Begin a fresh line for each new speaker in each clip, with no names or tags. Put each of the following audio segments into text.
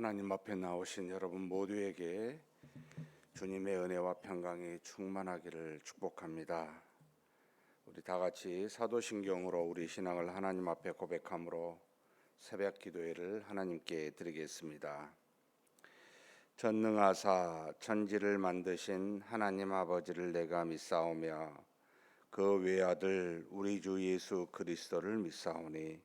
하나님 앞에 나오신 여러분 모두에게 주님의 은혜와 평강이 충만하기를 축복합니다. 우리 다 같이 사도신경으로 우리 신앙을 하나님 앞에 고백함으로 새벽 기도회를 하나님께 드리겠습니다. 전능하사 천지를 만드신 하나님 아버지를 내가 믿사오며 그 외아들 우리 주 예수 그리스도를 믿사오니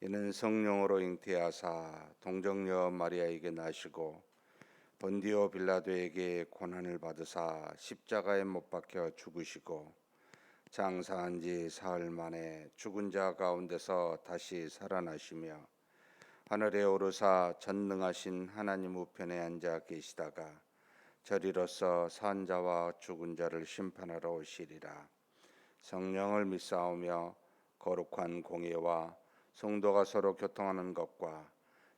이는 성령으로 잉태하사 동정녀 마리아에게 나시고 본디오 빌라도에게 고난을 받으사 십자가에 못 박혀 죽으시고 장사한 지 사흘 만에 죽은 자 가운데서 다시 살아나시며 하늘에 오르사 전능하신 하나님 우편에 앉아 계시다가 저리로서 산 자와 죽은 자를 심판하러 오시리라. 성령을 믿사오며 거룩한 공예와 성도가 서로 교통하는 것과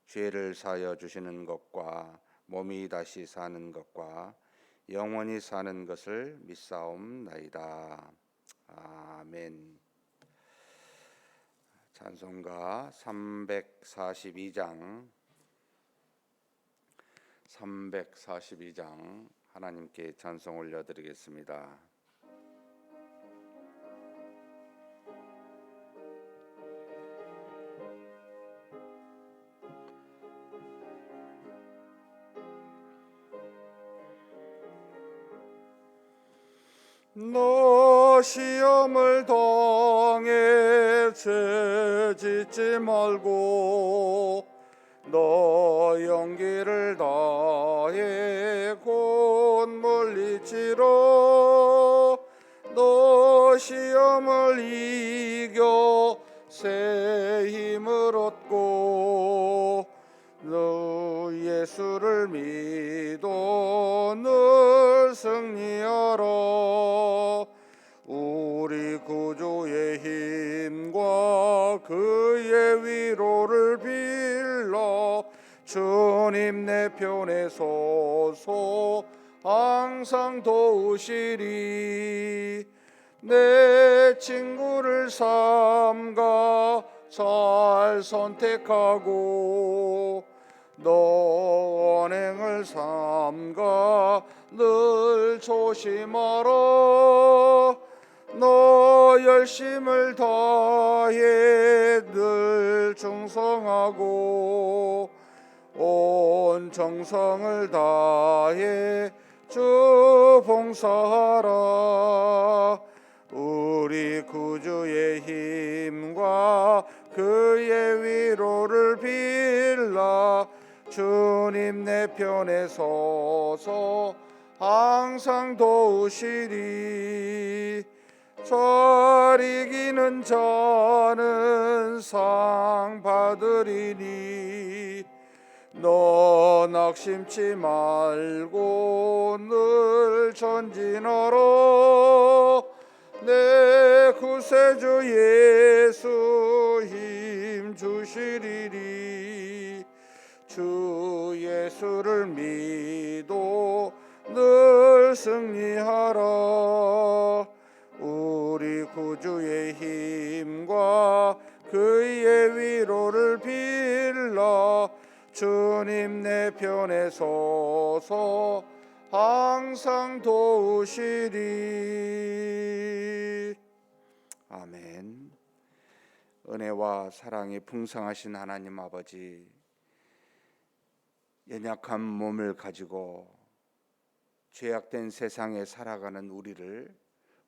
죄를 사하여 주시는 것과 몸이 다시 사는 것과 영원히 사는 것을 믿사옵나이다. 아멘. 찬송가 342장 하나님께 찬송 올려드리겠습니다. 너 시험을 당해 죄짓지 말고 너 용기를 다해 곧 물리치라. 너 시험을 이겨 새 힘을 얻고 너 예수를 믿어 늘 승리하라. 우리 구주의 힘과 그의 위로를 빌라. 주님 내 편에 서서 항상 도우시리. 내 친구를 삼가 잘 선택하고 너 언행을 삼가 늘 조심하라. 너 열심을 다해 늘 충성하고 온 정성을 다해 주 봉사하라. 우리 구주의 힘과 그의 위로를 빌라. 주님 내 편에 서서 항상 도우시리. 잘 이기는 자는 상 받으리니 너 낙심치 말고 늘 전진하라. 내 구세주 예수 힘 주시리니 주 예수를 믿어 늘 승리하라. 우리 구주의 힘과 그의 위로를 빌라. 주님 내 편에 서서 항상 도우시리. 아멘. 은혜와 사랑이 풍성하신 하나님 아버지, 연약한 몸을 가지고 죄악된 세상에 살아가는 우리를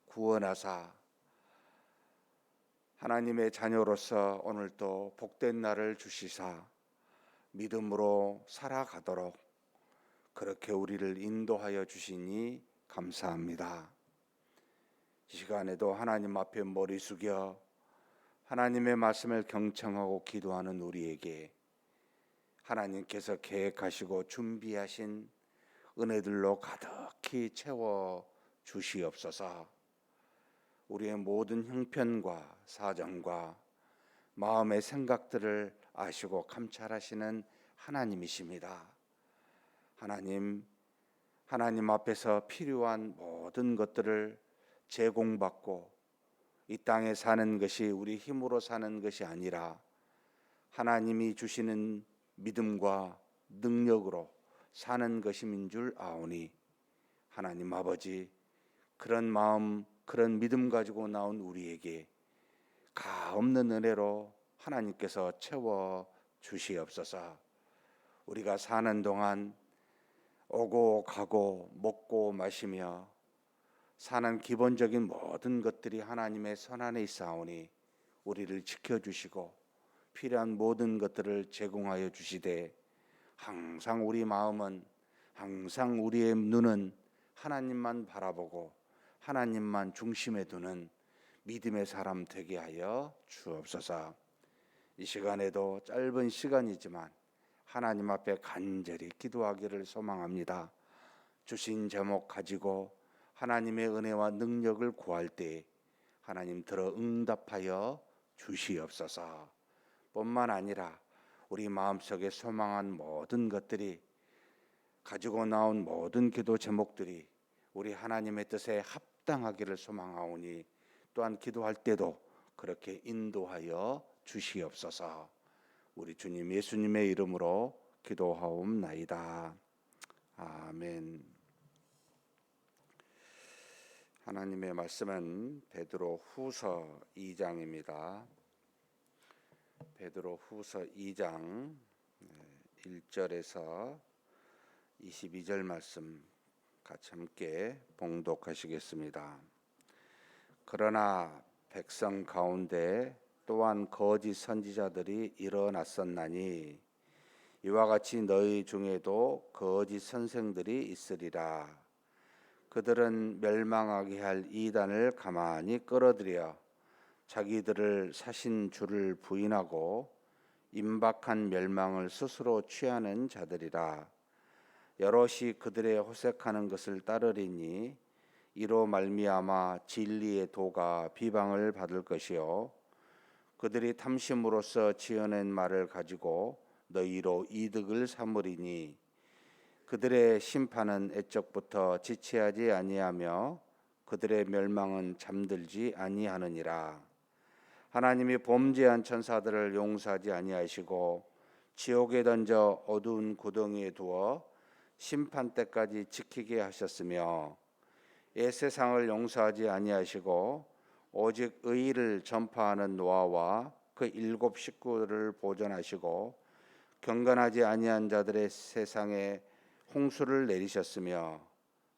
구원하사 하나님의 자녀로서 오늘도 복된 날을 주시사 믿음으로 살아가도록 그렇게 우리를 인도하여 주시니 감사합니다. 이 시간에도 하나님 앞에 머리 숙여 하나님의 말씀을 경청하고 기도하는 우리에게 하나님께서 계획하시고 준비하신 은혜들로 가득히 채워 주시옵소서. 우리의 모든 형편과 사정과 마음의 생각들을 아시고 감찰하시는 하나님이십니다. 하나님 앞에서 필요한 모든 것들을 제공받고 이 땅에 사는 것이 우리 힘으로 사는 것이 아니라 하나님이 주시는 믿음과 능력으로 사는 것임인 줄 아오니 하나님 아버지, 그런 마음, 그런 믿음 가지고 나온 우리에게 가없는 은혜로 하나님께서 채워 주시옵소서. 우리가 사는 동안 오고 가고 먹고 마시며 사는 기본적인 모든 것들이 하나님의 손안에 있사오니 우리를 지켜주시고 필요한 모든 것들을 제공하여 주시되, 항상 우리 마음은, 항상 우리의 눈은 하나님만 바라보고 하나님만 중심에 두는 믿음의 사람 되게 하여 주옵소서. 이 시간에도 짧은 시간이지만 하나님 앞에 간절히 기도하기를 소망합니다. 주신 제목 가지고 하나님의 은혜와 능력을 구할 때 하나님 들어 응답하여 주시옵소서. 뿐만 아니라 우리 마음속에 소망한 모든 것들이, 가지고 나온 모든 기도 제목들이 우리 하나님의 뜻에 합당하기를 소망하오니 또한 기도할 때도 그렇게 인도하여 주시옵소서. 우리 주님 예수님의 이름으로 기도하옵나이다. 아멘. 하나님의 말씀은 베드로후서 2장입니다. 베드로후서 2장 1절에서 22절 말씀 같이 함께 봉독하시겠습니다. 그러나 백성 가운데 또한 거짓 선지자들이 일어났었나니 이와 같이 너희 중에도 거짓 선생들이 있으리라. 그들은 멸망하게 할 이단을 가만히 끌어들여 자기들을 사신 주를 부인하고 임박한 멸망을 스스로 취하는 자들이라. 여럿이 그들의 호색하는 것을 따르리니 이로 말미암아 진리의 도가 비방을 받을 것이요 그들이 탐심으로써 지어낸 말을 가지고 너희로 이득을 삼으리니 그들의 심판은 애적부터 지체하지 아니하며 그들의 멸망은 잠들지 아니하느니라. 하나님이 범죄한 천사들을 용서하지 아니하시고 지옥에 던져 어두운 구덩이에 두어 심판 때까지 지키게 하셨으며 이 세상을 용서하지 아니하시고 오직 의의를 전파하는 노아와 그 7 식구를 보존하시고 경건하지 아니한 자들의 세상에 홍수를 내리셨으며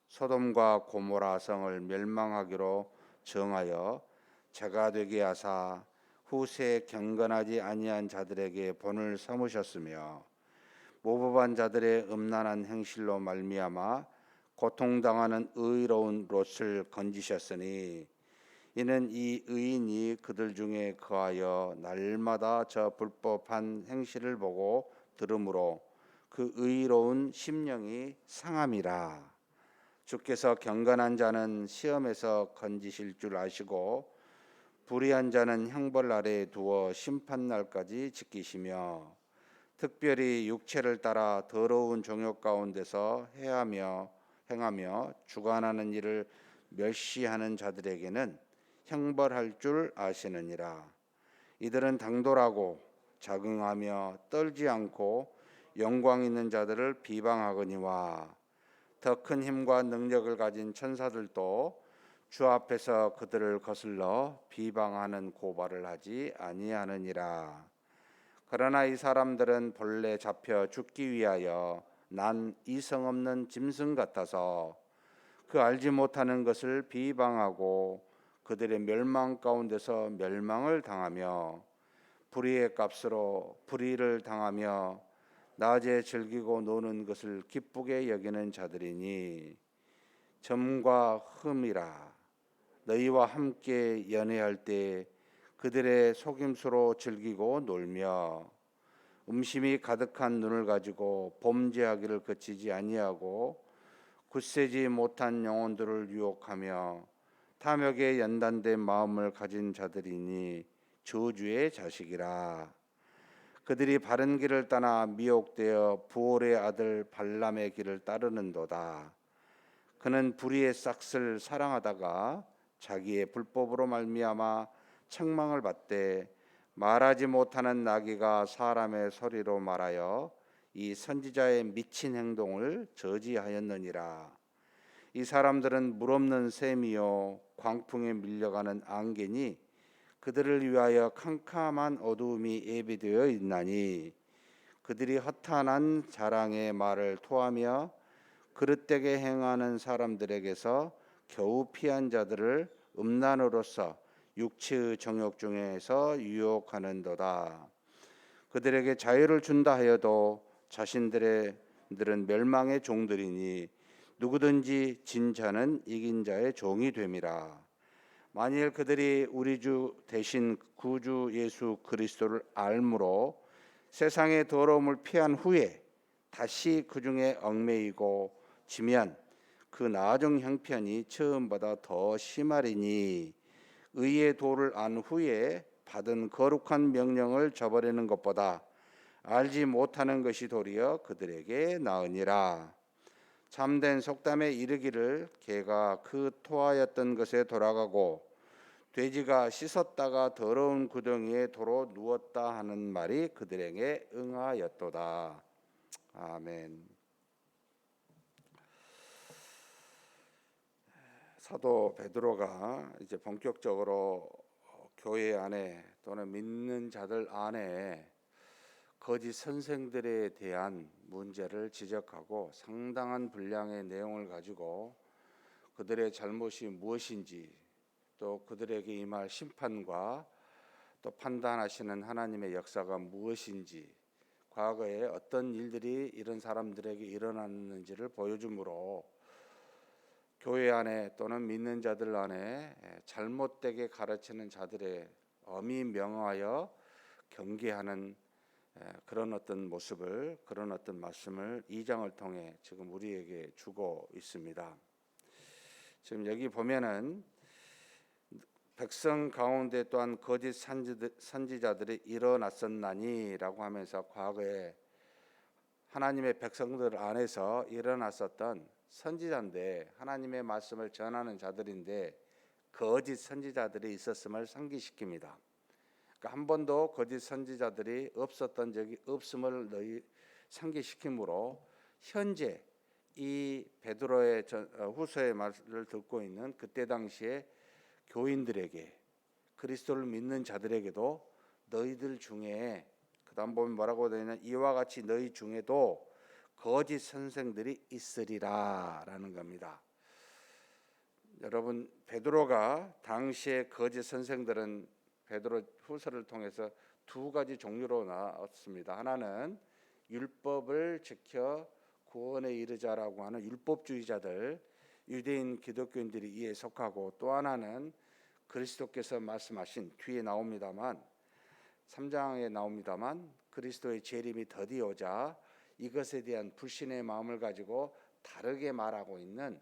소돔과 고모라 성을 멸망하기로 정하여 죄가 되게 하사 후세에 경건하지 아니한 자들에게 본을 삼으셨으며 모범한 자들의 음란한 행실로 말미암아 고통당하는 의로운 롯을 건지셨으니 이는 이 의인이 그들 중에 거하여 날마다 저 불법한 행실을 보고 들으므로 그 의로운 심령이 상함이라. 주께서 경건한 자는 시험에서 건지실 줄 아시고 불의한 자는 형벌 아래에 두어 심판날까지 지키시며 특별히 육체를 따라 더러운 종욕 가운데서 행하며 주관하는 일을 멸시하는 자들에게는 형벌할 줄 아시느니라. 이들은 당돌하고 자긍하며 떨지 않고 영광 있는 자들을 비방하거니와 더 큰 힘과 능력을 가진 천사들도 주 앞에서 그들을 거슬러 비방하는 고발을 하지 아니하느니라. 그러나 이 사람들은 본래 잡혀 죽기 위하여 난 이성 없는 짐승 같아서 그 알지 못하는 것을 비방하고 그들의 멸망 가운데서 멸망을 당하며 불의의 값으로 불의를 당하며 낮에 즐기고 노는 것을 기쁘게 여기는 자들이니 점과 흠이라. 너희와 함께 연애할 때 그들의 속임수로 즐기고 놀며 음심이 가득한 눈을 가지고 범죄하기를 그치지 아니하고 굳세지 못한 영혼들을 유혹하며 탐욕에 연단된 마음을 가진 자들이니 저주의 자식이라. 그들이 바른 길을 떠나 미혹되어 부올의 아들 발람의 길을 따르는도다. 그는 불의의 싹을 사랑하다가 자기의 불법으로 말미암아 책망을 받되 말하지 못하는 나귀가 사람의 소리로 말하여 이 선지자의 미친 행동을 저지하였느니라. 이 사람들은 물없는 샘이요 광풍에 밀려가는 안개니 그들을 위하여 캄캄한 어두움이 예비되어 있나니 그들이 허탄한 자랑의 말을 토하며 그릇되게 행하는 사람들에게서 겨우 피한 자들을 음란으로서 육체의 정욕 중에서 유혹하는도다. 그들에게 자유를 준다 하여도 자신들은 멸망의 종들이니 누구든지 진 자는 이긴 자의 종이 됨이라. 만일 그들이 우리 주 대신 구주 예수 그리스도를 알므로 세상의 더러움을 피한 후에 다시 그 중에 얽매이고 지면 그 나중 형편이 처음보다 더 심하리니 의의 도를 안 후에 받은 거룩한 명령을 저버리는 것보다 알지 못하는 것이 도리어 그들에게 나으니라. 참된 속담에 이르기를 개가 그 토하였던 것에 돌아가고 돼지가 씻었다가 더러운 구덩이에 도로 누웠다 하는 말이 그들에게 응하였도다. 아멘. 사도 베드로가 이제 본격적으로 교회 안에 또는 믿는 자들 안에 거짓 선생들에 대한 문제를 지적하고 상당한 분량의 내용을 가지고 그들의 잘못이 무엇인지 또 그들에게 임할 심판과 또 판단하시는 하나님의 역사가 무엇인지 과거에 어떤 일들이 이런 사람들에게 일어났는지를 보여주므로 교회 안에 또는 믿는 자들 안에 잘못되게 가르치는 자들의 엄히 명하여 경계하는 그런 어떤 모습을, 그런 어떤 말씀을 2장을 통해 지금 우리에게 주고 있습니다. 지금 여기 보면은 백성 가운데 또한 거짓 선지자들이 일어났었나니라고 하면서 과거에 하나님의 백성들 안에서 일어났었던 선지자인데 하나님의 말씀을 전하는 자들인데 거짓 선지자들이 있었음을 상기시킵니다. 그러니까 한 번도 거짓 선지자들이 없었던 적이 없음을 상기시키므로 현재 이 베드로의 후서의 말을 듣고 있는 그때 당시에 교인들에게 그리스도를 믿는 자들에게도 너희들 중에 그다음 보면 뭐라고 되냐면 이와 같이 너희 중에도 거짓 선생들이 있으리라라는 겁니다. 여러분 베드로가 당시의 거짓 선생들은 베드로 후서를 통해서 두 가지 종류로 나왔습니다. 하나는 율법을 지켜 구원에 이르자라고 하는 율법주의자들, 유대인 기독교인들이 이에 속하고 또 하나는 그리스도께서 말씀하신 뒤에 나옵니다만 3장에 나옵니다만 그리스도의 재림이 더디오자 이것에 대한 불신의 마음을 가지고 다르게 말하고 있는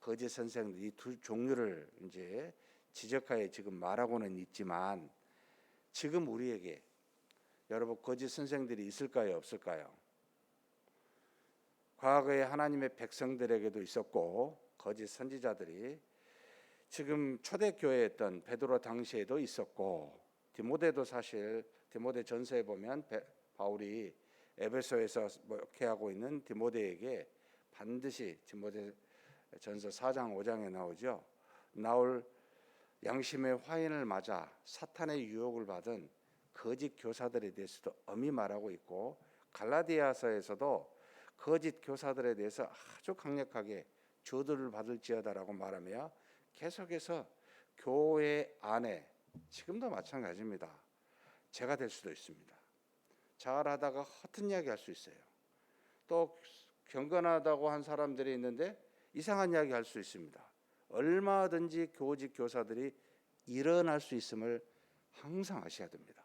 거짓 선생들이 두 종류를 이제 지적하여 지금 말하고는 있지만 지금 우리에게 여러분 거짓 선생들이 있을까요, 없을까요? 과거에 하나님의 백성들에게도 있었고 거짓 선지자들이 지금 초대교회였던 베드로 당시에도 있었고 디모데도 사실 디모데 전서에 보면 바울이 에베소에서 목회하고 있는 디모데에게 반드시 디모데 전서 4장 5장에 나오죠. 나올 양심의 화인을 맞아 사탄의 유혹을 받은 거짓 교사들에 대해서도 엄히 말하고 있고 갈라디아서에서도 거짓 교사들에 대해서 아주 강력하게 저주를 받을지어다라고 말하며 계속해서 교회 안에 지금도 마찬가지입니다. 제가 될 수도 있습니다. 잘하다가 허튼 이야기 할 수 있어요. 또 경건하다고 한 사람들이 있는데 이상한 이야기 할 수 있습니다. 얼마든지 거짓 교사들이 일어날 수 있음을 항상 아셔야 됩니다.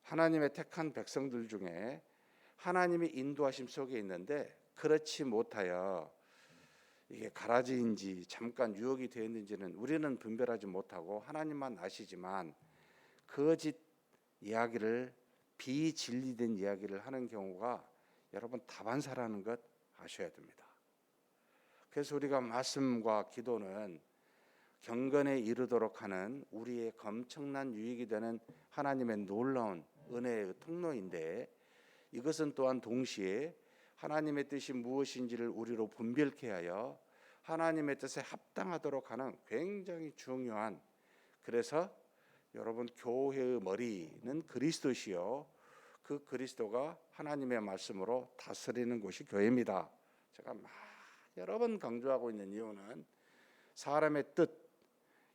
하나님의 택한 백성들 중에 하나님의 인도하심 속에 있는데 그렇지 못하여 이게 가라지인지 잠깐 유혹이 되었는지는 우리는 분별하지 못하고 하나님만 아시지만 거짓 이야기를 비진리된 이야기를 하는 경우가 여러분 다반사라는 것 아셔야 됩니다. 그래서 우리가 말씀과 기도는 경건에 이르도록 하는 우리의 엄청난 유익이 되는 하나님의 놀라운 은혜의 통로인데 이것은 또한 동시에 하나님의 뜻이 무엇인지를 우리로 분별케 하여 하나님의 뜻에 합당하도록 하는 굉장히 중요한, 그래서 여러분 교회의 머리는 그리스도시요 그 그리스도가 하나님의 말씀으로 다스리는 곳이 교회입니다. 제가 여러 번 강조하고 있는 이유는 사람의 뜻,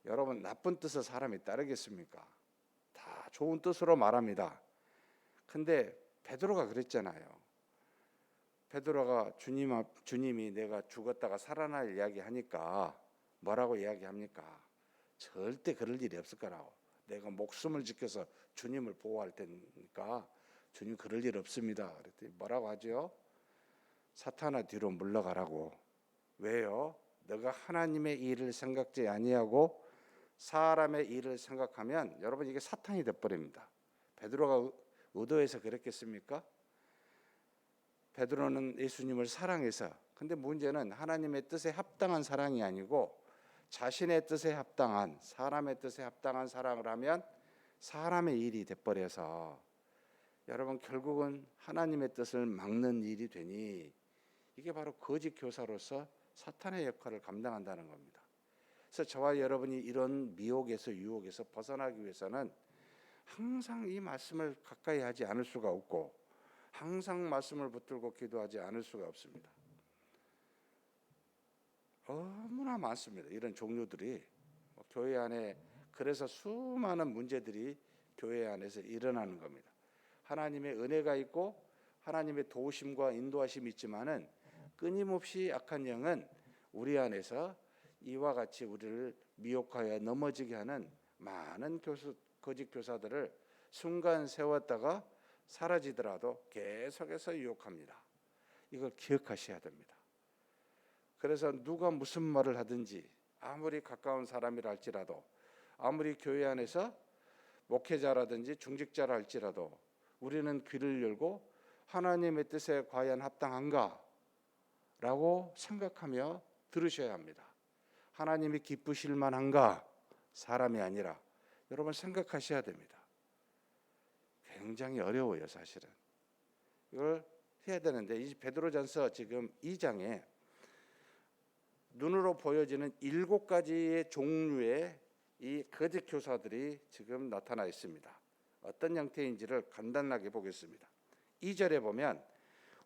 여러분 나쁜 뜻을 사람이 따르겠습니까? 다 좋은 뜻으로 말합니다. 근데 베드로가 그랬잖아요. 베드로가 주님이 내가 죽었다가 살아날 이야기하니까 뭐라고 이야기합니까? 절대 그럴 일이 없을 거라고. 내가 목숨을 지켜서 주님을 보호할 테니까 주님 그럴 일 없습니다. 그랬더니 뭐라고 하죠? 사탄아 뒤로 물러가라고. 왜요? 너가 하나님의 일을 생각지 아니하고 사람의 일을 생각하면 여러분 이게 사탄이 돼버립니다. 베드로가 의도해서 그랬겠습니까? 베드로는 예수님을 사랑해서, 근데 문제는 하나님의 뜻에 합당한 사랑이 아니고 자신의 뜻에 합당한, 사람의 뜻에 합당한 사랑을 하면 사람의 일이 돼버려서 여러분 결국은 하나님의 뜻을 막는 일이 되니 이게 바로 거짓 교사로서 사탄의 역할을 감당한다는 겁니다. 그래서 저와 여러분이 이런 미혹에서 유혹에서 벗어나기 위해서는 항상 이 말씀을 가까이 하지 않을 수가 없고 항상 말씀을 붙들고 기도하지 않을 수가 없습니다. 너무나 많습니다. 이런 종류들이 교회 안에, 그래서 수많은 문제들이 교회 안에서 일어나는 겁니다. 하나님의 은혜가 있고 하나님의 도우심과 인도하심이 있지만은 끊임없이 악한 영은 우리 안에서 이와 같이 우리를 미혹하여 넘어지게 하는 많은 거짓 교사들을 순간 세웠다가 사라지더라도 계속해서 유혹합니다. 이걸 기억하셔야 됩니다. 그래서 누가 무슨 말을 하든지 아무리 가까운 사람이라 할지라도 아무리 교회 안에서 목회자라든지 중직자라 할지라도 우리는 귀를 열고 하나님의 뜻에 과연 합당한가? 라고 생각하며 들으셔야 합니다. 하나님이 기쁘실 만한가? 사람이 아니라 여러분 생각하셔야 됩니다. 굉장히 어려워요, 사실은. 이걸 해야 되는데 이 베드로전서 지금 2장에 눈으로 보여지는 7가지의 종류의 이 거짓 교사들이 지금 나타나 있습니다. 어떤 형태인지를 간단하게 보겠습니다. 2절에 보면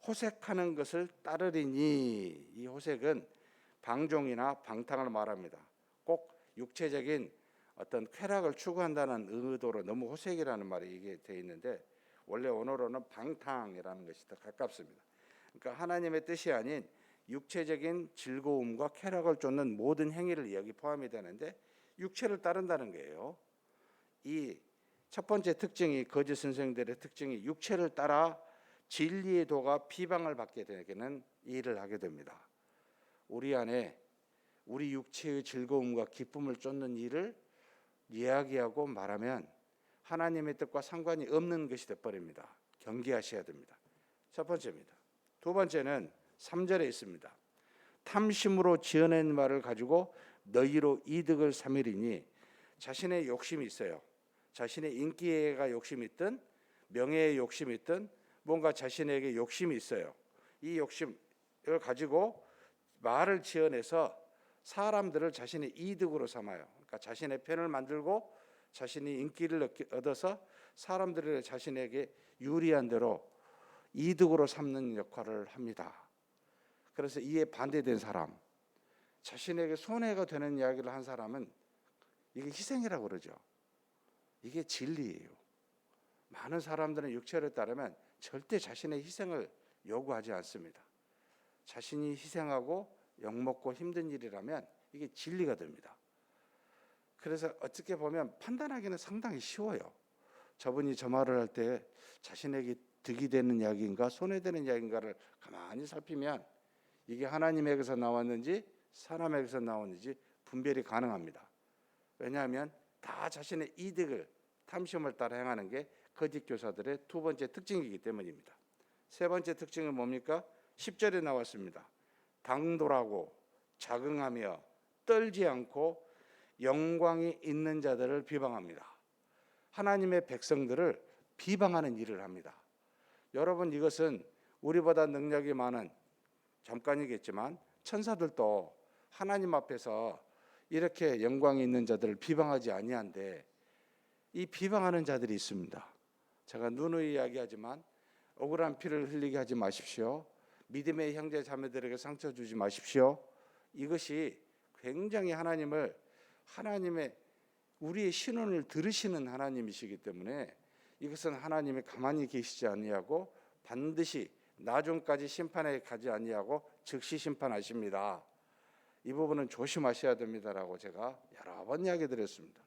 호색하는 것을 따르리니, 이 호색은 방종이나 방탕을 말합니다. 꼭 육체적인 어떤 쾌락을 추구한다는 의도로 너무 호색이라는 말이 이게 되어 있는데 원래 원어로는 방탕이라는 것이 더 가깝습니다. 그러니까 하나님의 뜻이 아닌 육체적인 즐거움과 쾌락을 쫓는 모든 행위를 여기 포함이 되는데 육체를 따른다는 거예요. 이 첫 번째 특징이, 거짓 선생들의 특징이 육체를 따라 진리의 도가 비방을 받게 되는 일을 하게 됩니다. 우리 안에 우리 육체의 즐거움과 기쁨을 쫓는 일을 이야기하고 말하면 하나님의 뜻과 상관이 없는 것이 되어버립니다. 경계하셔야 됩니다. 첫 번째입니다. 두 번째는 3절에 있습니다. 탐심으로 지어낸 말을 가지고 너희로 이득을 삼으리니, 자신의 욕심이 있어요. 자신의 인기가 욕심이 있든 명예의 욕심이 있든 뭔가 자신에게 욕심이 있어요. 이 욕심을 가지고 말을 지어내서 사람들을 자신의 이득으로 삼아요. 그러니까 자신의 편을 만들고 자신이 인기를 얻어서 사람들을 자신에게 유리한 대로 이득으로 삼는 역할을 합니다. 그래서 이에 반대된 사람, 자신에게 손해가 되는 이야기를 한 사람은 이게 희생이라고 그러죠. 이게 진리예요. 많은 사람들은 육체를 따르면 절대 자신의 희생을 요구하지 않습니다. 자신이 희생하고 욕먹고 힘든 일이라면 이게 진리가 됩니다. 그래서 어떻게 보면 판단하기는 상당히 쉬워요. 저분이 저 말을 할 때 자신에게 득이 되는 이야기인가 손해되는 이야기인가를 가만히 살피면 이게 하나님에게서 나왔는지 사람에게서 나왔는지 분별이 가능합니다. 왜냐하면 다 자신의 이득을, 탐심을 따라 행하는 게 거짓 교사들의 두 번째 특징이기 때문입니다. 세 번째 특징은 뭡니까? 10절에 나왔습니다. 당돌하고 자긍하며 떨지 않고 영광이 있는 자들을 비방합니다. 하나님의 백성들을 비방하는 일을 합니다. 여러분, 이것은 우리보다 능력이 많은, 잠깐이겠지만 천사들도 하나님 앞에서 이렇게 영광이 있는 자들을 비방하지 아니한데 이 비방하는 자들이 있습니다. 제가 누누이 이야기하지만 억울한 피를 흘리게 하지 마십시오. 믿음의 형제 자매들에게 상처 주지 마십시오. 이것이 굉장히 하나님의 우리의 신원을 들으시는 하나님이시기 때문에 이것은 하나님이 가만히 계시지 아니하고 반드시 나중까지 심판에 가지 아니하고 즉시 심판하십니다. 이 부분은 조심하셔야 됩니다라고 제가 여러 번 이야기 드렸습니다.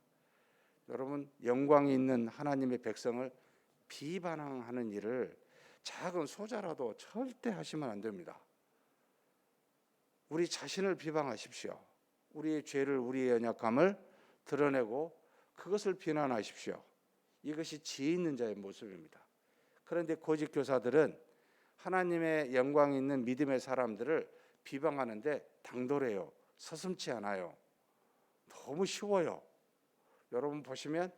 여러분, 영광이 있는 하나님의 백성을 비방하는 일을 작은 소자라도 절대 하시면 안 됩니다. 우리 자신을 비방하십시오. 우리의 죄를, 우리의 연약함을 드러내고 그것을 비난하십시오. 이것이 지혜 있는 자의 모습입니다. 그런데 거짓 교사들은 하나님의 영광이 있는 믿음의 사람들을 비방하는데 당돌해요. 서슴지 않아요. 너무 쉬워요. 여러분 보시면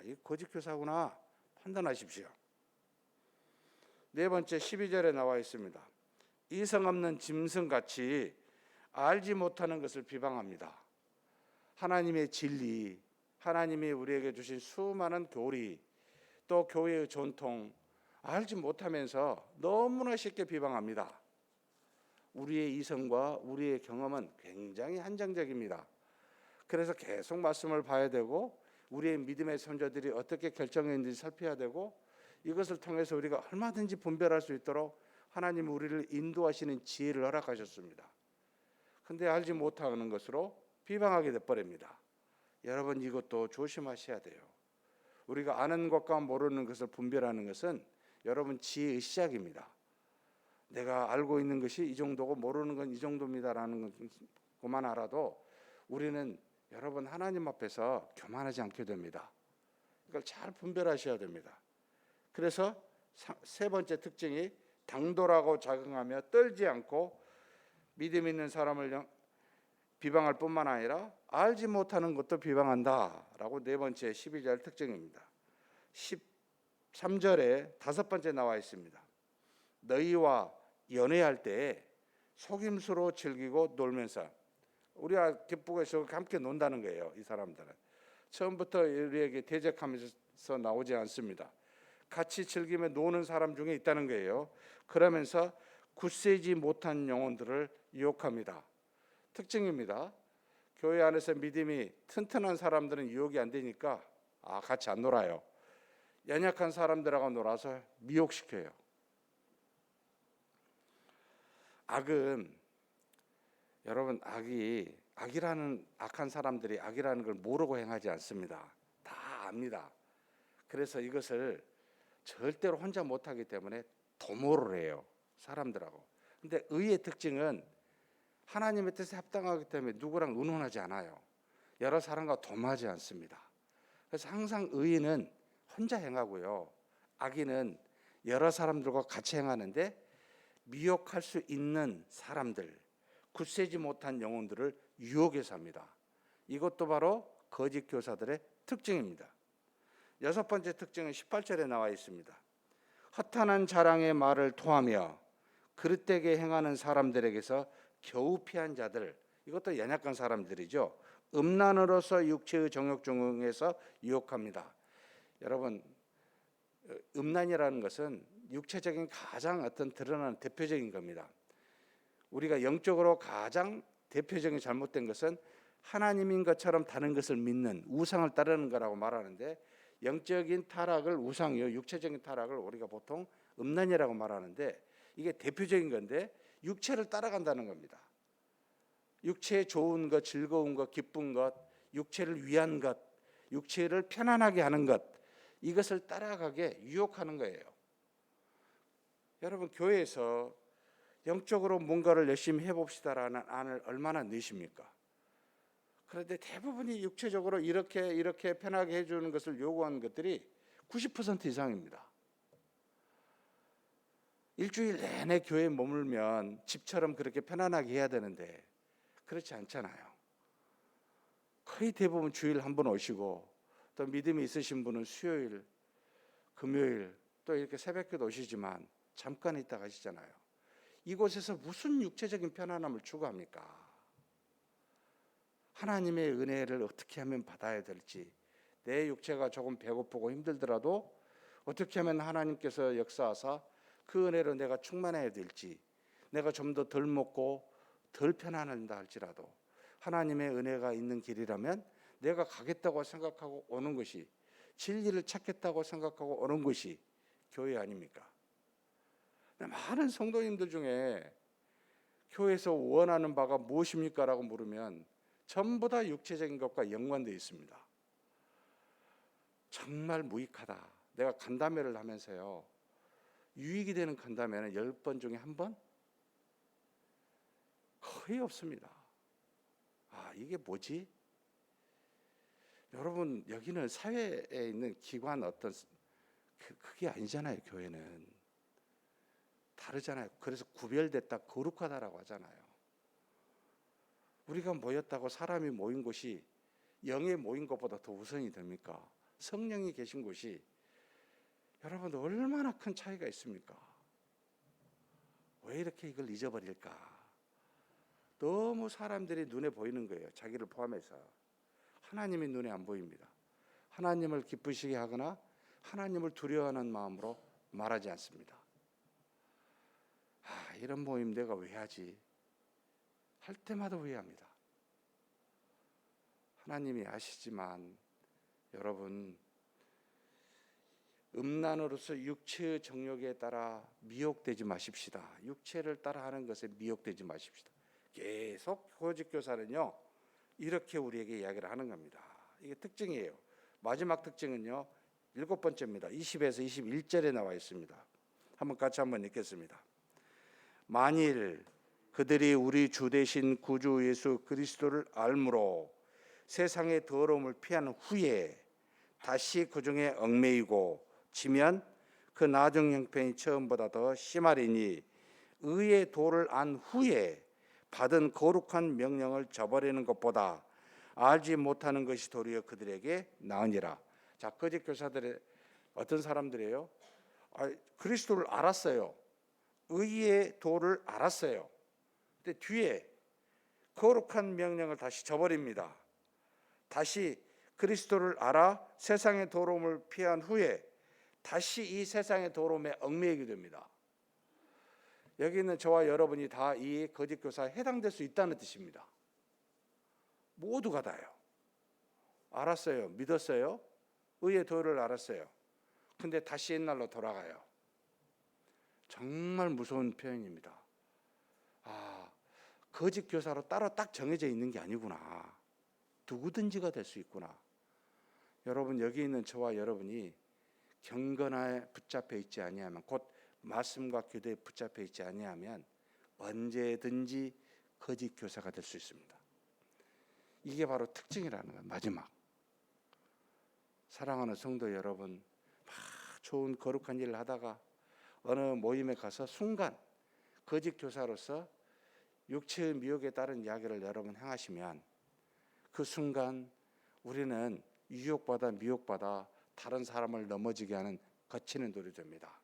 이 거짓 교사구나 판단하십시오. 네 번째 12절에 나와 있습니다. 이성 없는 짐승같이 알지 못하는 것을 비방합니다. 하나님의 진리, 하나님이 우리에게 주신 수많은 교리, 또 교회의 전통 알지 못하면서 너무나 쉽게 비방합니다. 우리의 이성과 우리의 경험은 굉장히 한정적입니다. 그래서 계속 말씀을 봐야 되고 우리의 믿음의 선조들이 어떻게 결정했는지 살펴야 되고 이것을 통해서 우리가 얼마든지 분별할 수 있도록 하나님이 우리를 인도하시는 지혜를 허락하셨습니다. 그런데 알지 못하는 것으로 비방하게 돼버립니다. 여러분, 이것도 조심하셔야 돼요. 우리가 아는 것과 모르는 것을 분별하는 것은 여러분 지혜의 시작입니다. 내가 알고 있는 것이 이 정도고 모르는 건 이 정도입니다라는 것만 알아도 우리는 여러분 하나님 앞에서 교만하지 않게 됩니다. 이걸 잘 분별하셔야 됩니다. 그래서 세 번째 특징이 당돌하고 자긍하며 떨지 않고 믿음 있는 사람을 비방할 뿐만 아니라 알지 못하는 것도 비방한다라고 네 번째 12절 특징입니다. 13절에 다섯 번째 나와 있습니다. 너희와 연애할 때 속임수로 즐기고 놀면서 우리가 기쁘고서 함께 논다는 거예요. 이 사람들은 처음부터 우리에게 대적하면서 나오지 않습니다. 같이 즐기며 노는 사람 중에 있다는 거예요. 그러면서 굳세지 못한 영혼들을 유혹합니다. 특징입니다. 교회 안에서 믿음이 튼튼한 사람들은 유혹이 안 되니까 같이 안 놀아요. 연약한 사람들하고 놀아서 미혹시켜요. 악은 여러분 악한 사람들이 악이라는 걸 모르고 행하지 않습니다. 다 압니다. 그래서 이것을 절대로 혼자 못하기 때문에 도모를 해요. 사람들하고. 근데 의의 특징은 하나님의 뜻에 합당하기 때문에 누구랑 의논하지 않아요. 여러 사람과 도모하지 않습니다. 그래서 항상 의인은 혼자 행하고요. 악인은 여러 사람들과 같이 행하는데 미혹할 수 있는 사람들, 굳세지 못한 영혼들을 유혹해서 합니다. 이것도 바로 거짓 교사들의 특징입니다. 여섯 번째 특징은 18절에 나와 있습니다. 허탄한 자랑의 말을 토하며 그릇되게 행하는 사람들에게서 겨우 피한 자들, 이것도 연약한 사람들이죠. 음란으로서 육체의 정욕 중에서 유혹합니다. 여러분, 음란이라는 것은 육체적인 가장 어떤 드러나는 대표적인 겁니다. 우리가 영적으로 가장 대표적인 잘못된 것은 하나님인 것처럼 다른 것을 믿는 우상을 따르는 거라고 말하는데 영적인 타락을 우상이요, 육체적인 타락을 우리가 보통 음란이라고 말하는데 이게 대표적인 건데 육체를 따라간다는 겁니다. 육체에 좋은 것, 즐거운 것, 기쁜 것, 육체를 위한 것, 육체를 편안하게 하는 것, 이것을 따라가게 유혹하는 거예요. 여러분, 교회에서 영적으로 뭔가를 열심히 해봅시다라는 안을 얼마나 내십니까? 그런데 대부분이 육체적으로 이렇게 편하게 해주는 것을 요구하는 것들이 90% 이상입니다. 일주일 내내 교회에 머물면 집처럼 그렇게 편안하게 해야 되는데 그렇지 않잖아요. 거의 대부분 주일 한 번 오시고 또 믿음이 있으신 분은 수요일, 금요일 또 이렇게 새벽기도 오시지만 잠깐 있다 가시잖아요. 이곳에서 무슨 육체적인 편안함을 추구합니까? 하나님의 은혜를 어떻게 하면 받아야 될지, 내 육체가 조금 배고프고 힘들더라도 어떻게 하면 하나님께서 역사하사 그 은혜로 내가 충만해야 될지, 내가 좀 더 덜 먹고 덜 편안한다 할지라도 하나님의 은혜가 있는 길이라면 내가 가겠다고 생각하고 오는 것이, 진리를 찾겠다고 생각하고 오는 것이 교회 아닙니까? 많은 성도님들 중에 교회에서 원하는 바가 무엇입니까? 라고 물으면 전부 다 육체적인 것과 연관되어 있습니다. 정말 무익하다. 내가 간담회를 하면서요, 유익이 되는 간담회는 10번 중에 1번? 거의 없습니다. 이게 뭐지? 여러분, 여기는 사회에 있는 기관 어떤 그게 아니잖아요. 교회는 다르잖아요. 그래서 구별됐다, 거룩하다라고 하잖아요. 우리가 모였다고 사람이 모인 곳이 영에 모인 것보다 더 우선이 됩니까? 성령이 계신 곳이 여러분 얼마나 큰 차이가 있습니까? 왜 이렇게 이걸 잊어버릴까? 너무 사람들이 눈에 보이는 거예요. 자기를 포함해서. 하나님이 눈에 안 보입니다. 하나님을 기쁘시게 하거나 하나님을 두려워하는 마음으로 말하지 않습니다. 이런 모임 내가 왜 하지? 할 때마다 후회합니다. 하나님이 아시지만 여러분, 음란으로서 육체의 정욕에 따라 미혹되지 마십시다. 육체를 따라하는 것에 미혹되지 마십시다. 계속 거짓 교사는요, 이렇게 우리에게 이야기를 하는 겁니다. 이게 특징이에요. 마지막 특징은요, 7번째입니다. 20에서 21절에 나와 있습니다. 같이 한번 읽겠습니다. 만일 그들이 우리 주 되신 구주 예수 그리스도를 알므로 세상의 더러움을 피한 후에 다시 그 중에 얽매이고 지면 그 나중 형편이 처음보다 더 심하리니, 의의 도를 안 후에 받은 거룩한 명령을 저버리는 것보다 알지 못하는 것이 도리어 그들에게 나으니라. 자, 거짓 교사들의 어떤 사람들이에요? 그리스도를 알았어요. 의의 도를 알았어요. 근데 뒤에 거룩한 명령을 다시 저버립니다. 다시 그리스도를 알아 세상의 더러움을 피한 후에 다시 이 세상의 더러움에 얽매이게 됩니다. 여기 있는 저와 여러분이 다 이 거짓 교사에 해당될 수 있다는 뜻입니다. 모두가 다요. 알았어요. 믿었어요. 의의 도를 알았어요. 근데 다시 옛날로 돌아가요. 정말 무서운 표현입니다. 거짓 교사로 따로 딱 정해져 있는 게 아니구나. 누구든지가 될 수 있구나. 여러분, 여기 있는 저와 여러분이 경건에 붙잡혀 있지 아니하면, 곧 말씀과 기도에 붙잡혀 있지 아니하면 언제든지 거짓 교사가 될 수 있습니다. 이게 바로 특징이라는 거예요. 마지막, 사랑하는 성도 여러분, 좋은 거룩한 일을 하다가 어느 모임에 가서 순간 거짓 교사로서 육체의 미혹에 따른 이야기를 여러분 행하시면 그 순간 우리는 유혹받아 미혹받아 다른 사람을 넘어지게 하는 거치는 돌이 됩니다.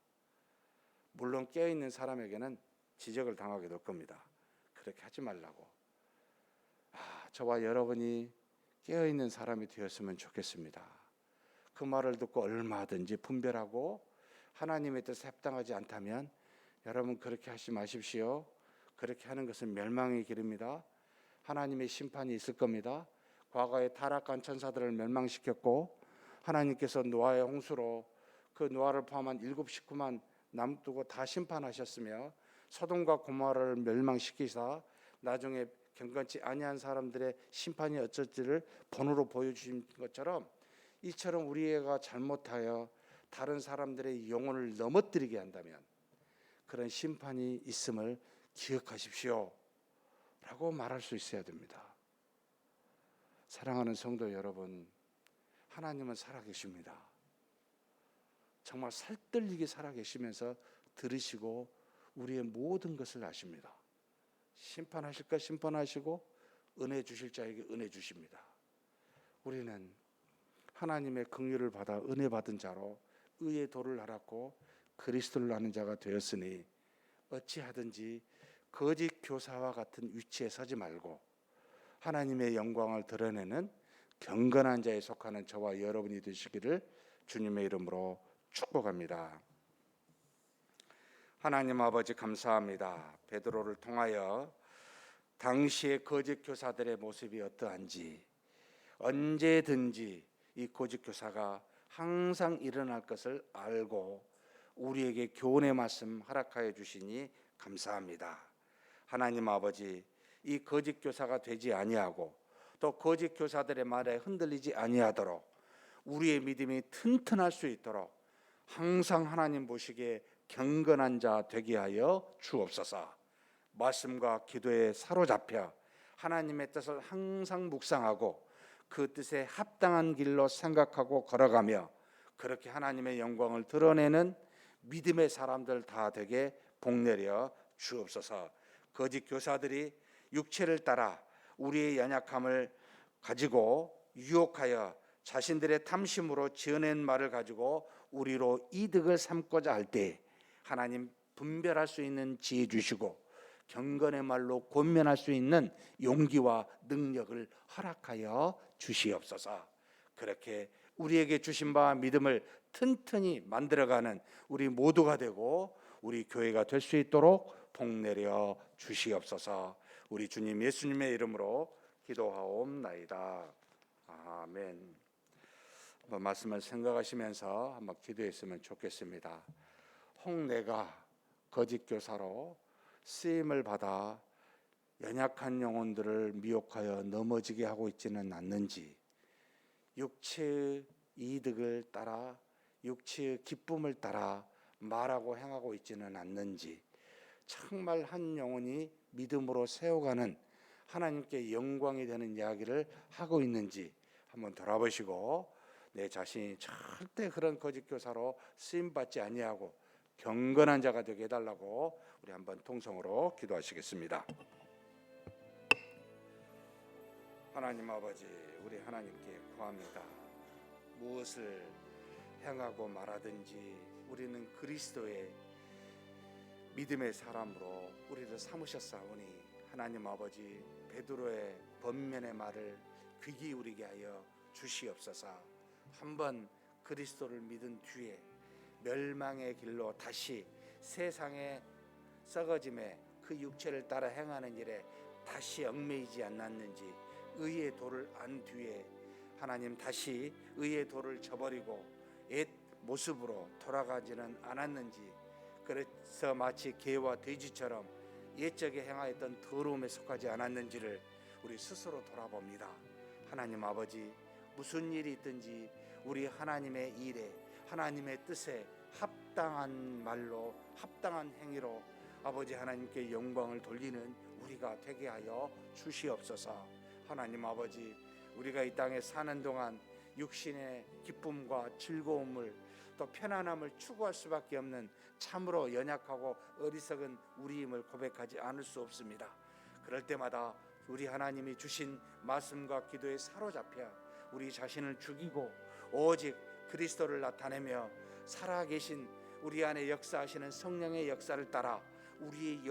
물론 깨어있는 사람에게는 지적을 당하게 될 겁니다. 그렇게 하지 말라고. 저와 여러분이 깨어있는 사람이 되었으면 좋겠습니다. 그 말을 듣고 얼마든지 분별하고 하나님의 뜻에 합당하지 않다면 여러분 그렇게 하지 마십시오. 그렇게 하는 것은 멸망의 길입니다. 하나님의 심판이 있을 겁니다. 과거에 타락한 천사들을 멸망시켰고 하나님께서 노아의 홍수로 그 노아를 포함한 7 식구만 남두고 다 심판하셨으며 소돔과 고모라를 멸망시키사 나중에 경건치 아니한 사람들의 심판이 어쩔지를 본으로 보여주신 것처럼, 이처럼 우리가 잘못하여 다른 사람들의 영혼을 넘어뜨리게 한다면 그런 심판이 있음을 기억하십시오 라고 말할 수 있어야 됩니다. 사랑하는 성도 여러분, 하나님은 살아계십니다. 정말 살뜰리게 살아계시면서 들으시고 우리의 모든 것을 아십니다. 심판하실 것 심판하시고 은혜 주실 자에게 은혜 주십니다. 우리는 하나님의 긍휼을 받아 은혜 받은 자로 의의 도를 알았고 그리스도를 아는 자가 되었으니 어찌하든지 거짓 교사와 같은 위치에 서지 말고 하나님의 영광을 드러내는 경건한 자에 속하는 저와 여러분이 되시기를 주님의 이름으로 축복합니다. 하나님 아버지 감사합니다. 베드로를 통하여 당시의 거짓 교사들의 모습이 어떠한지, 언제든지 이 거짓 교사가 항상 일어날 것을 알고 우리에게 교훈의 말씀 허락하여 주시니 감사합니다. 하나님 아버지, 이 거짓 교사가 되지 아니하고 또 거짓 교사들의 말에 흔들리지 아니하도록 우리의 믿음이 튼튼할 수 있도록 항상 하나님 보시기에 경건한 자 되게 하여 주옵소서. 말씀과 기도에 사로잡혀 하나님의 뜻을 항상 묵상하고 그 뜻에 합당한 길로 생각하고 걸어가며 그렇게 하나님의 영광을 드러내는 믿음의 사람들 다 되게 복내려 주옵소서. 거짓 교사들이 육체를 따라 우리의 연약함을 가지고 유혹하여 자신들의 탐심으로 지어낸 말을 가지고 우리로 이득을 삼고자 할 때 하나님 분별할 수 있는 지혜 주시고 경건의 말로 권면할 수 있는 용기와 능력을 허락하여 주시옵소서. 그렇게 우리에게 주신 바 믿음을 튼튼히 만들어가는 우리 모두가 되고 우리 교회가 될 수 있도록 복내려 주시옵소서. 우리 주님 예수님의 이름으로 기도하옵나이다. 아멘. 한번 말씀을 생각하시면서 한번 기도했으면 좋겠습니다. 혹 내가 거짓 교사로 쓰임을 받아 연약한 영혼들을 미혹하여 넘어지게 하고 있지는 않는지, 육체의 이득을 따라 육체의 기쁨을 따라 말하고 행하고 있지는 않는지, 정말 한 영혼이 믿음으로 세워가는 하나님께 영광이 되는 이야기를 하고 있는지 한번 돌아보시고 내 자신이 절대 그런 거짓 교사로 쓰임받지 아니하고 경건한 자가 되게 해달라고 우리 한번 통성으로 기도하시겠습니다. 하나님 아버지, 우리 하나님께 구합니다. 무엇을 행하고 말하든지 우리는 그리스도의 믿음의 사람으로 우리를 삼으셨사오니 하나님 아버지, 베드로의 번면의 말을 귀 기울이게 하여 주시옵소서. 한번 그리스도를 믿은 뒤에 멸망의 길로 다시 세상의 썩어짐에 그 육체를 따라 행하는 일에 다시 얽매이지 않았는지, 의의 도를 안 뒤에 하나님 다시 의의 도를 저버리고 옛 모습으로 돌아가지는 않았는지, 그래서 마치 개와 돼지처럼 옛적에 행하였던 더러움에 속하지 않았는지를 우리 스스로 돌아봅니다. 하나님 아버지, 무슨 일이 있든지 우리 하나님의 일에 하나님의 뜻에 합당한 말로 합당한 행위로 아버지 하나님께 영광을 돌리는 우리가 되게 하여 주시옵소서. 하나님 아버지, 우리가 이 땅에 사는 동안 육신의 기쁨과 즐거움을 또 편안함을 추구할 수밖에 없는 참으로 연약하고 어리석은 우리임을 고백하지 않을 수 없습니다. 그럴 때마다 우리 하나님이 주신 말씀과 기도에 사로잡혀 우리 자신을 죽이고 오직 그리스도를 나타내며 살아계신 우리 안에 역사하시는 성령의 역사를 따라 우리의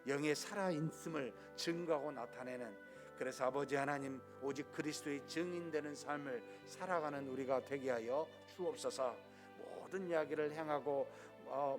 영의 살아있음을 증거하고 나타내는, 그래서 아버지 하나님 오직 그리스도의 증인되는 삶을 살아가는 우리가 되게 하여 주옵소서. 모든 이야기를 행하고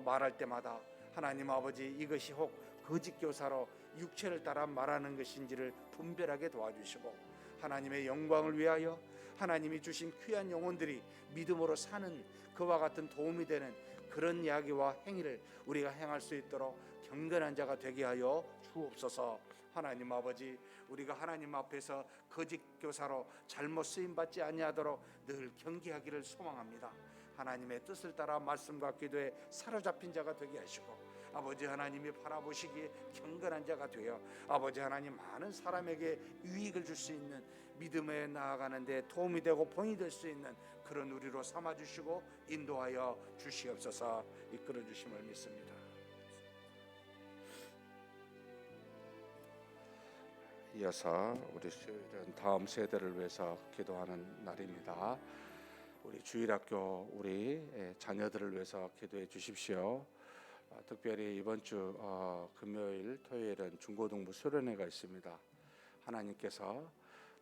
말할 때마다 하나님 아버지, 이것이 혹 거짓 교사로 육체를 따라 말하는 것인지를 분별하게 도와주시고 하나님의 영광을 위하여 하나님이 주신 귀한 영혼들이 믿음으로 사는 그와 같은 도움이 되는 그런 이야기와 행위를 우리가 행할 수 있도록 경건한 자가 되게 하여 주옵소서. 하나님 아버지, 우리가 하나님 앞에서 거짓 교사로 잘못 쓰임받지 아니하도록 늘 경계하기를 소망합니다. 하나님의 뜻을 따라 말씀과 기도에 사로잡힌 자가 되게 하시고 아버지 하나님이 바라보시기에 경건한 자가 되어 아버지 하나님 많은 사람에게 유익을 줄 수 있는 믿음에 나아가는 데 도움이 되고 본이 될 수 있는 그런 우리로 삼아주시고 인도하여 주시옵소서. 이끌어 주심을 믿습니다. 이어서 우리 수요일은 다음 세대를 위해서 기도하는 날입니다. 우리 주일학교 우리 자녀들을 위해서 기도해 주십시오. 특별히 이번 주 금요일, 토요일은 중고등부 수련회가 있습니다. 하나님께서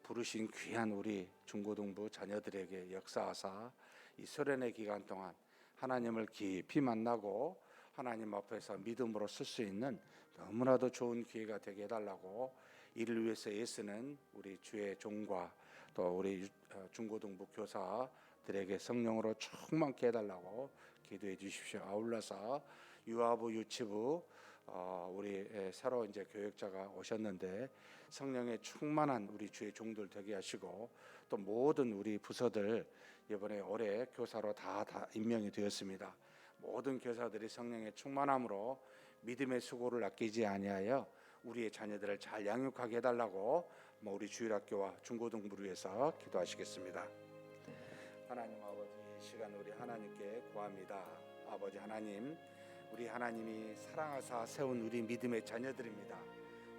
부르신 귀한 우리 중고등부 자녀들에게 역사하사 이 수련회 기간 동안 하나님을 깊이 만나고 하나님 앞에서 믿음으로 쓸 수 있는 너무나도 좋은 기회가 되게 해달라고, 이를 위해서 애쓰는 우리 주의 종과 또 우리 중고등부 교사들에게 성령으로 충만케 해달라고 기도해 주십시오. 아울러서 유아부, 유치부 우리 새로 이제 교육자가 오셨는데 성령의 충만한 우리 주의 종들 되게 하시고, 또 모든 우리 부서들 이번에 올해 교사로 다 임명이 되었습니다. 모든 교사들이 성령의 충만함으로 믿음의 수고를 아끼지 아니하여 우리의 자녀들을 잘 양육하게 해달라고 우리 주일학교와 중고등부를 위해서 기도하시겠습니다. 하나님 아버지, 이 시간 우리 하나님께 구합니다. 아버지 하나님, 우리 하나님이 사랑하사 세운 우리 믿음의 자녀들입니다.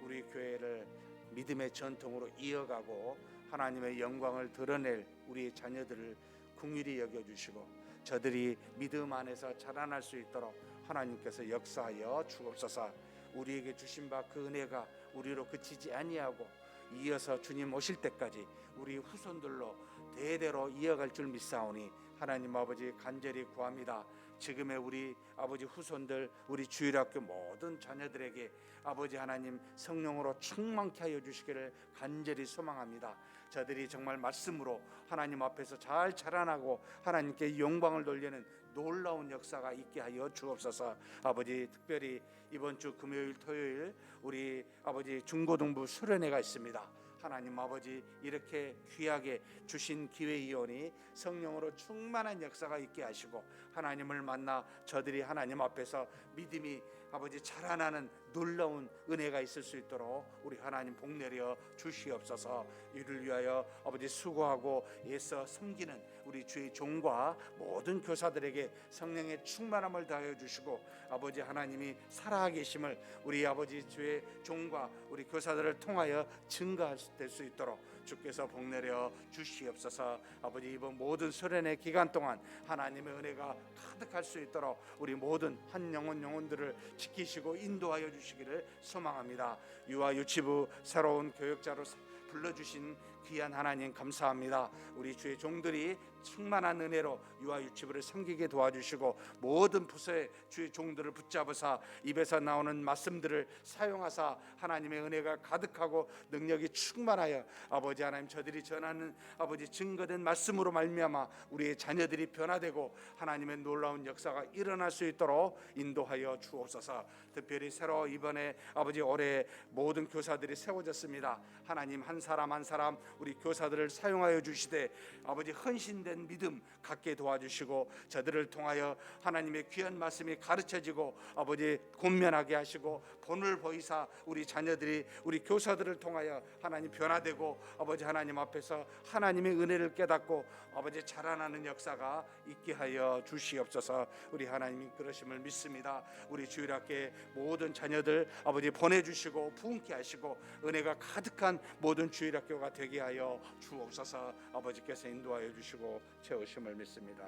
우리 교회를 믿음의 전통으로 이어가고 하나님의 영광을 드러낼 우리의 자녀들을 긍휼히 여겨주시고 저들이 믿음 안에서 자라날 수 있도록 하나님께서 역사하여 주옵소서. 우리에게 주신 바 그 은혜가 우리로 그치지 아니하고 이어서 주님 오실 때까지 우리 후손들로 대대로 이어갈 줄 믿사오니 하나님 아버지 간절히 구합니다. 지금의 우리 아버지 후손들, 우리 주일학교 모든 자녀들에게 아버지 하나님 성령으로 충만케 하여 주시기를 간절히 소망합니다. 저들이 정말 말씀으로 하나님 앞에서 잘 자라나고 하나님께 영광을 돌리는 놀라운 역사가 있게 하여 주옵소서. 아버지, 특별히 이번 주 금요일, 토요일 우리 아버지 중고등부 수련회가 있습니다. 하나님 아버지, 이렇게 귀하게 주신 기회이오니 성령으로 충만한 역사가 있게 하시고 하나님을 만나 저들이 하나님 앞에서 믿음이 아버지 자라나는 놀라운 은혜가 있을 수 있도록 우리 하나님 복내려 주시옵소서. 이를 위하여 아버지 수고하고 애써 섬기는 우리 주의 종과 모든 교사들에게 성령의 충만함을 다하여 주시고 아버지 하나님이 살아계심을 우리 아버지 주의 종과 우리 교사들을 통하여 증거될 수 있도록 주께서 복내려 주시옵소서. 아버지, 이번 모든 수련회 기간 동안 하나님의 은혜가 가득할 수 있도록 우리 모든 한 영혼들을 지키시고 인도하여 주시기를 소망합니다. 유아 유치부 새로운 교육자로 불러주신 귀한 하나님 감사합니다. 우리 주의 종들이 충만한 은혜로 유아 유치부를 섬기게 도와주시고 모든 부서의 주의 종들을 붙잡으사 입에서 나오는 말씀들을 사용하사 하나님의 은혜가 가득하고 능력이 충만하여 아버지 하나님 저들이 전하는 아버지 증거된 말씀으로 말미암아 우리의 자녀들이 변화되고 하나님의 놀라운 역사가 일어날 수 있도록 인도하여 주옵소서. 특별히 새로 이번에 아버지 올해 모든 교사들이 세워졌습니다. 하나님 한 사람 한 사람 우리 교사들을 사용하여 주시되 아버지 헌신된 믿음 갖게 도와주시고 저들을 통하여 하나님의 귀한 말씀이 가르쳐지고 아버지 권면하게 하시고 본을 보이사 우리 자녀들이 우리 교사들을 통하여 하나님 변화되고 아버지 하나님 앞에서 하나님의 은혜를 깨닫고 아버지 자라나는 역사가 있게 하여 주시옵소서. 우리 하나님이 그러심을 믿습니다. 우리 주일학교의 모든 자녀들 아버지 보내주시고 부흥케 하시고 은혜가 가득한 모든 주일학교가 되게 하여 주옵소서. 아버지께서 인도하여 주시고 채우심을 믿습니다.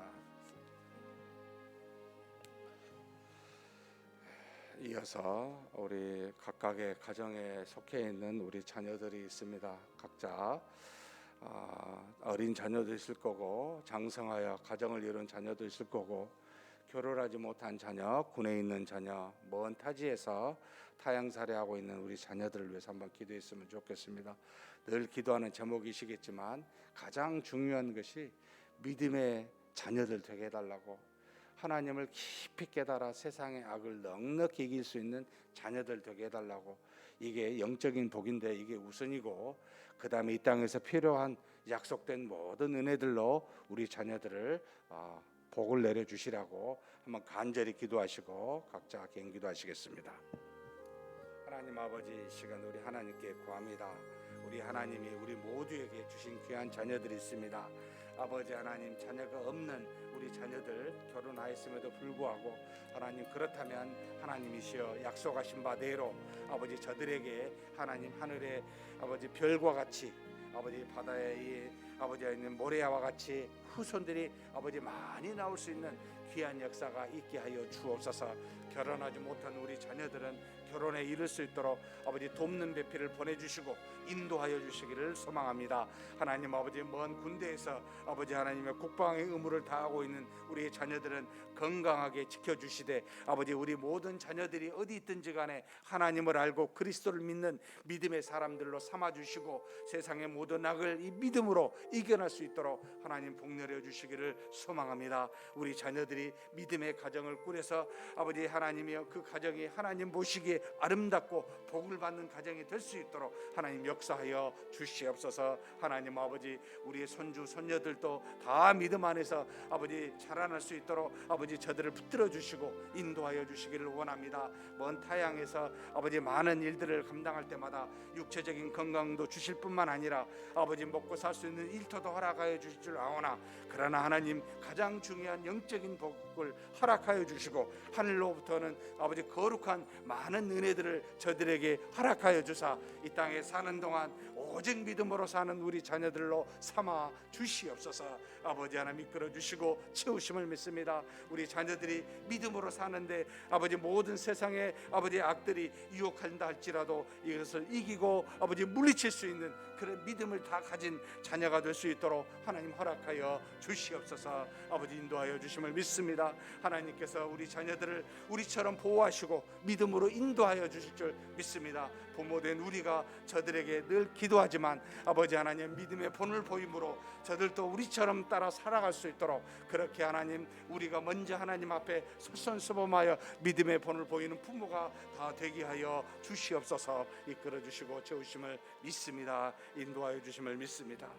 이어서 우리 각각의 가정에 속해 있는 우리 자녀들이 있습니다. 각자 어린 자녀도 있을 거고 장성하여 가정을 이룬 자녀도 있을 거고 결혼하지 못한 자녀, 군에 있는 자녀, 먼 타지에서 타향살이하고 있는 우리 자녀들을 위해서 한번 기도했으면 좋겠습니다. 늘 기도하는 제목이시겠지만 가장 중요한 것이 믿음의 자녀들 되게 해달라고, 하나님을 깊이 깨달아 세상의 악을 넉넉히 이길 수 있는 자녀들 되게 해달라고. 이게 영적인 복인데 이게 우선이고 그 다음에 이 땅에서 필요한 약속된 모든 은혜들로 우리 자녀들을 복을 내려주시라고 한번 간절히 기도하시고 각자 개인 기도하시겠습니다. 하나님 아버지, 시간 우리 하나님께 구합니다. 우리 하나님이 우리 모두에게 주신 귀한 자녀들이 있습니다. 아버지 하나님, 자녀가 없는 우리 자녀들 결혼하였음에도 불구하고 하나님, 그렇다면 하나님이시여 약속하신 바대로 아버지 저들에게 하나님 하늘의 아버지 별과 같이 아버지 바다에 이 아버지가 있는 모래와 같이 후손들이 아버지 많이 나올 수 있는 귀한 역사가 있게 하여 주옵소서. 결혼하지 못한 우리 자녀들은 결혼에 이를 수 있도록 아버지 돕는 배필을 보내주시고 인도하여 주시기를 소망합니다. 하나님 아버지 먼 군대에서 아버지 하나님의 국방의 의무를 다하고 있는 우리의 자녀들은 건강하게 지켜주시되 아버지 우리 모든 자녀들이 어디 있든지 간에 하나님을 알고 그리스도를 믿는 믿음의 사람들로 삼아주시고 세상의 모든 악을 이 믿음으로 이겨낼 수 있도록 하나님 복내려 주시기를 소망합니다. 우리 자녀들이 믿음의 가정을 꾸려서 아버지 하나님이여 그 가정이 하나님 보시기에 아름답고 복을 받는 가정이 될 수 있도록 하나님 역사하여 주시옵소서. 하나님 아버지 우리의 손주 손녀들도 다 믿음 안에서 아버지 자라날 수 있도록 아버지 저들을 붙들어 주시고 인도하여 주시기를 원합니다. 먼 타향에서 아버지 많은 일들을 감당할 때마다 육체적인 건강도 주실 뿐만 아니라 아버지 먹고 살 수 있는 일터도 허락하여 주실 줄 아오나 그러나 하나님 가장 중요한 영적인 복을 허락하여 주시고 하늘로부터는 아버지 거룩한 많은 은혜들을 저들에게 허락하여 주사 이 땅에 사는 동안 오직 믿음으로 사는 우리 자녀들로 삼아 주시옵소서. 아버지 하나님 이끌어 주시고 채우심을 믿습니다. 우리 자녀들이 믿음으로 사는데 아버지 모든 세상의 아버지 악들이 유혹한다 할지라도 이것을 이기고 아버지 물리칠 수 있는 그런 믿음을 다 가진 자녀가 될 수 있도록 하나님 허락하여 주시옵소서. 아버지 인도하여 주심을 믿습니다. 하나님께서 우리 자녀들을 우리처럼 보호하시고 믿음으로 인도하여 주실 줄 믿습니다. 부모된 우리가 저들에게 늘 기도하지만 아버지 하나님 믿음의 본을 보임으로 저들도 우리처럼 따라 살아갈 수 있도록 그렇게 하나님 우리가 먼저 하나님 앞에 솔선수범하여 믿음의 본을 보이는 부모가 다 되게 하여 주시옵소서. 이끌어 주시고 채우심을 믿습니다. 인도하여 주심을 믿습니다.